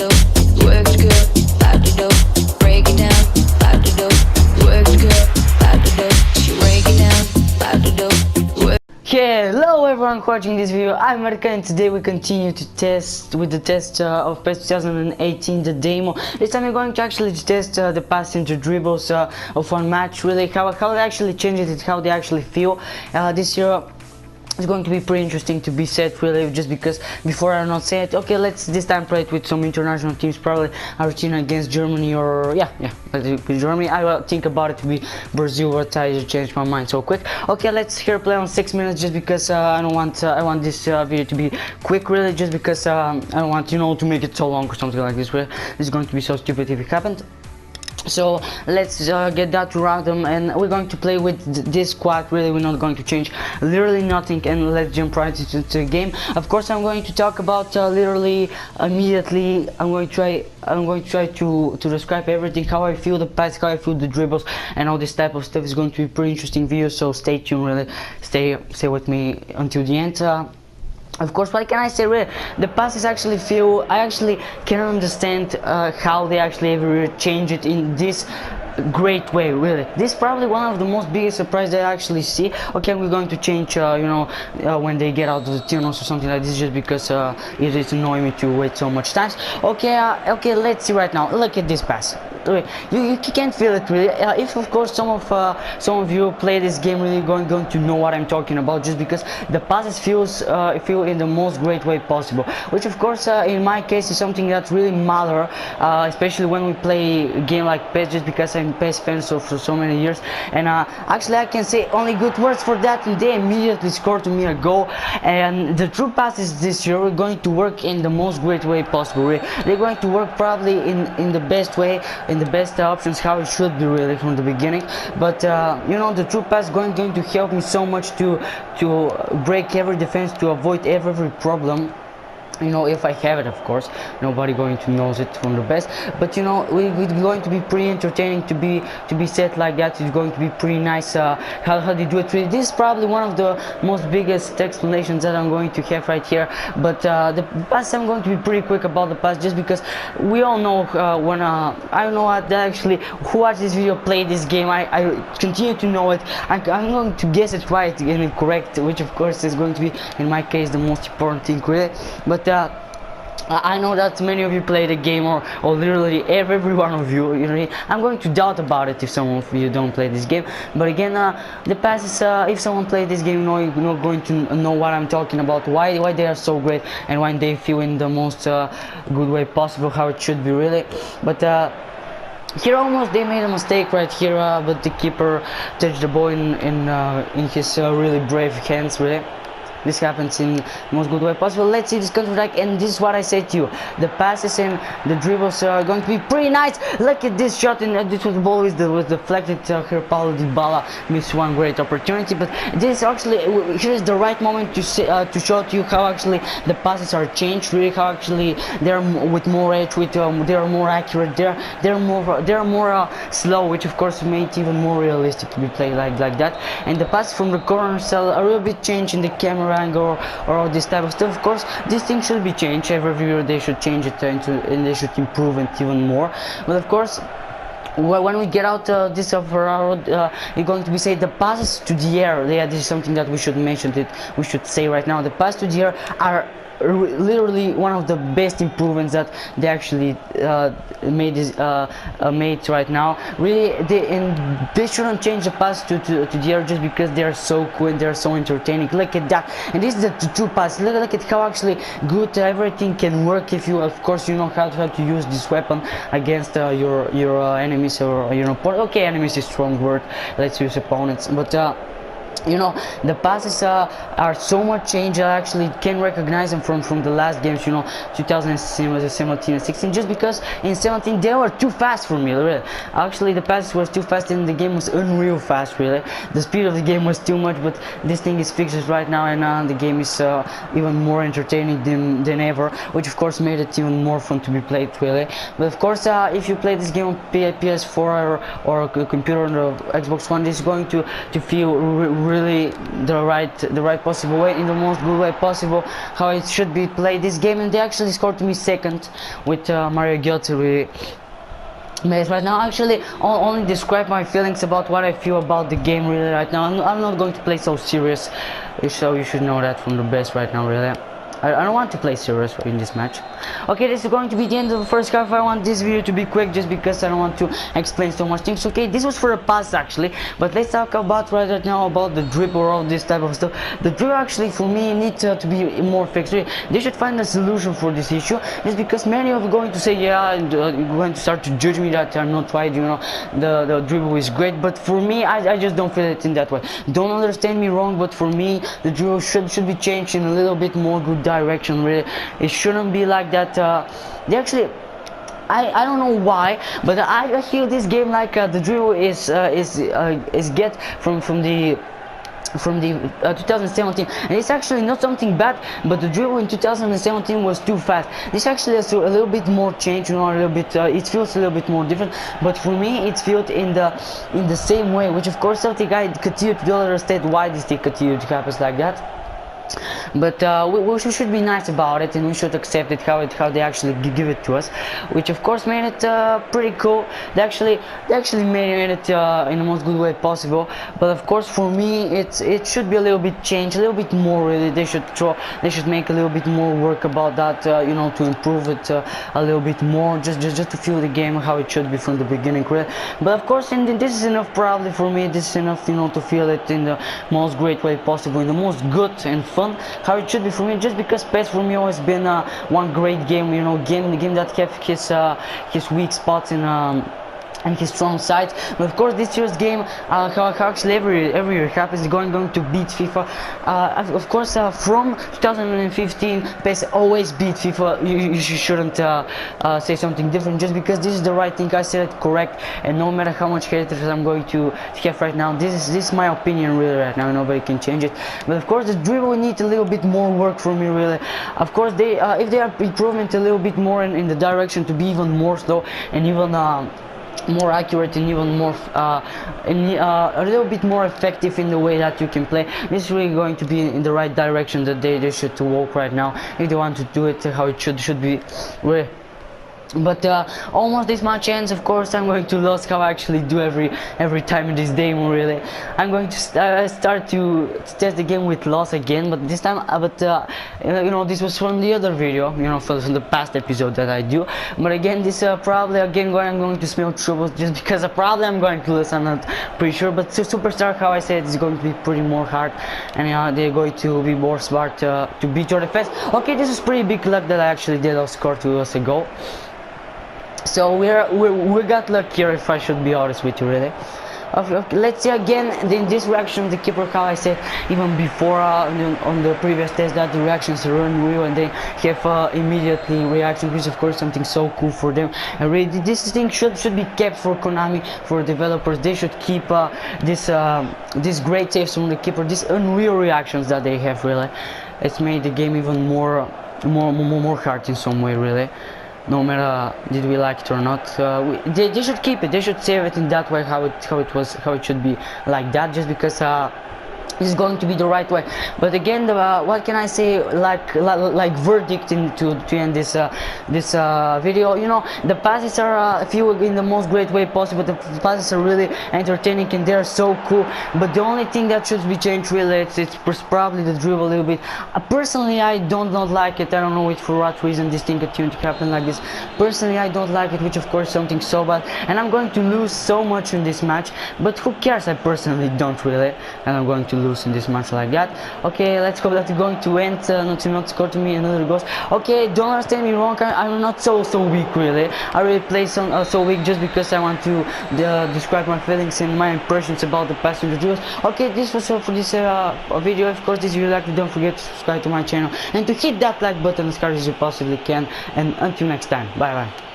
do, works good, about to do, break it down, about to do, works good, about to do, she break it down, about to do, work. Hello everyone watching this video, I'm Marka and today we continue to test with the test of PES 2018, the demo. This time we're going to actually test the pass into dribbles of one match, really how they actually changed it, how they actually feel. This year it's going to be pretty interesting to be set, really, just because before I not say it. Okay, let's this time play it with some international teams, probably Argentina against Germany, or with Germany. I will think about it to be Brazil, but I just changed my mind so quick. Okay, let's here play on 6 minutes, just because I want this video to be quick, really, just because I don't want to make it so long or something like this. Really, it's going to be so stupid if it happened. So let's get that to random, and we're going to play with this squad. Really, we're not going to change literally nothing, and let's jump right into the game. Of course, I'm going to talk about literally immediately. I'm going to try to describe everything, how I feel the pass, how I feel the dribbles, and all this type of stuff. Is going to be a pretty interesting video, so stay tuned, really, stay with me until the end. Of course, what can I say, really? The passes actually feel, I actually can understand how they actually ever change it in this great way, really. This is probably one of the most biggest surprise that I actually see. Okay, we're going to change when they get out of the tunnels or something like this, just because it is annoying me to wait so much times. Okay, let's see right now. Look at this pass. You can't feel it, really. If of course some of you play this game, really going to know what I'm talking about, just because the passes feel in the most great way possible, which of course in my case is something that really matter, especially when we play a game like PES, just because I'm PES fan for so many years. And actually I can say only good words for that, and they immediately scored to me a goal. And the true passes this year are going to work in the most great way possible, really. They're going to work probably in the best way, in the best options, how it should be, really, from the beginning. But the true pass is going to help me so much to break every defense, to avoid every problem. If I have it, of course. Nobody going to knows it from the best, but we're going to be pretty entertaining to be set like that. It's going to be pretty nice how they do it. Really, this is probably one of the most biggest explanations that I'm going to have right here. But the pass, I'm going to be pretty quick about the pass, just because we all know when I don't know what actually who watched this video played this game. I continue to know it. I'm going to guess it right and correct, which of course is going to be, in my case, the most important thing, really. But I know that many of you play the game, or literally every one of you. I'm going to doubt about it if some of you don't play this game. But again, the passes, if someone played this game, you're not going to know what I'm talking about, why they are so great, and why they feel in the most good way possible, how it should be, really. But here almost they made a mistake right here, but the keeper touched the ball in his really brave hands, really. This happens in the most good way possible. Let's see this counter attack, and this is what I said to you. The passes and the dribbles are going to be pretty nice. Look at this shot, and this ball was deflected. Here Paulo Dybala missed one great opportunity, but this actually here's the right moment to show to you how actually the passes are changed. Really, how actually they're with more edge, they're more accurate. They're more slow, which of course made it even more realistic to be played like that. And the pass from the corner cell a little bit changed in the camera angle, or all this type of stuff. Of course, this thing should be changed. Every viewer, they should change it and they should improve it even more. But of course, when we get out this road, you're going to be say the passes to the air. Yeah, this is something that we should mention. That we should say right now. The passes to the air are literally one of the best improvements that they actually made right now. Really, they shouldn't change the pass to the air, just because they are so cool and they're so entertaining. Look at that, and this is the true pass. Look at how actually good everything can work if you, of course, how to use this weapon against your enemies, or your opponent. Okay, enemies is a strong word. Let's use opponents, but the passes are so much changed. I actually can recognize them from the last games, 2017 and 16, just because in 17 they were too fast for me, really. Actually, the passes was too fast and the game was unreal fast, really. The speed of the game was too much, but this thing is fixed right now, and the game is even more entertaining than ever, which of course made it even more fun to be played, really. But of course, if you play this game on PS4 or a computer on the Xbox One, this is going to feel really the right possible way, in the most good way possible, how it should be played this game. And they actually scored to me second with Mario Götze. But right now, actually, I'll only describe my feelings about what I feel about the game really right now. I'm not going to play so serious, so you should know that from the best right now really. I don't want to play serious in this match. Okay, this is going to be the end of the first half. I want this video to be quick just because I don't want to explain so much things. Okay, this was for a pass actually, but let's talk about right now about the dribble or all this type of stuff. The dribble actually for me needs to be more fixed. They should find a solution for this issue, just because many of you are going to say, yeah, and you're going to start to judge me that I'm not right, you know, the dribble is great, but for me, I just don't feel it in that way. Don't understand me wrong, but for me, the dribble should be changed in a little bit more good direction really. It shouldn't be like that. They actually, I don't know why, but I feel this game like the dribble is get from the 2017, and it's actually not something bad, but the dribble in 2017 was too fast. This actually has a little bit more change, you know, a little bit. It feels a little bit more different, but for me, it's felt in the same way, which of course something I continue to understand why this thing continues to happen like that. But we should be nice about it, and we should accept it how they actually give it to us, which of course made it pretty cool. They actually made it in the most good way possible. But of course for me it should be a little bit changed, a little bit more really. They should make a little bit more work about that, you know, to improve it a little bit more, just to feel the game how it should be from the beginning really. But of course this is enough probably for me. This is enough, you know, to feel it in the most great way possible, in the most good and fun how it should be for me, just because PES for me always been one great game, you know, the game that have his weak spots and his strong sides. But of course this year's game, how actually every year happens, going to beat FIFA. Of course from 2015 PES always beat FIFA. You shouldn't say something different, just because this is the right thing. I said it correct, and no matter how much haters I'm going to have right now, this is my opinion really right now. Nobody can change it. But of course the dribble needs a little bit more work from me really. Of course if they are improving a little bit more in the direction to be even more slow and even more accurate and even more a little bit more effective in the way that you can play, this is really going to be in the right direction that they should walk right now, if they want to do it how it should be really. But almost this match ends. Of course I'm going to lose how I actually do every time in this demo really. I'm going to start to test the game with loss again, but this time you know, this was from the other video, you know, from the past episode that I do. But again, this probably again I'm going to smell troubles, just because probably I'm going to lose. I'm not pretty sure, but Superstar, how I said, is going to be pretty more hard, and they're going to be more smart to beat your defense. Okay, this is pretty big luck that I actually did score 2 years ago. So we got luck here, if I should be honest with you really. Let's see again in this reaction of the keeper, how I said even before on the previous test, that the reactions are unreal, and they have immediately reaction, which is of course something so cool for them. And really this thing should be kept for Konami, for developers. They should keep this great saves from the keeper, these unreal reactions that they have really. It's made the game even more hard in some way really. No matter did we like it or not, they should keep it. They should save it in that way, how it should be like that, just because is going to be the right way. But again, what can I say, like verdict to end this video, you know, the passes are few in the most great way possible. The passes are really entertaining and they're so cool, but the only thing that should be changed really, it's probably the dribble a little bit. Personally I don't like it. I don't know for what reason this thing continued to happen like this. Personally I don't like it, which of course something so bad, and I'm going to lose so much in this match, but who cares? I personally don't really, and I'm going to lose in this match like that. Okay, let's hope that it's going to end, not score to me another ghost. Okay, don't understand me wrong, I'm not so weak really. I really play so weak just because I want to describe my feelings and my impressions about the passenger duels. Okay, this was all for this video. Of course, if you like it, don't forget to subscribe to my channel and to hit that like button as hard as you possibly can, and until next time, bye bye.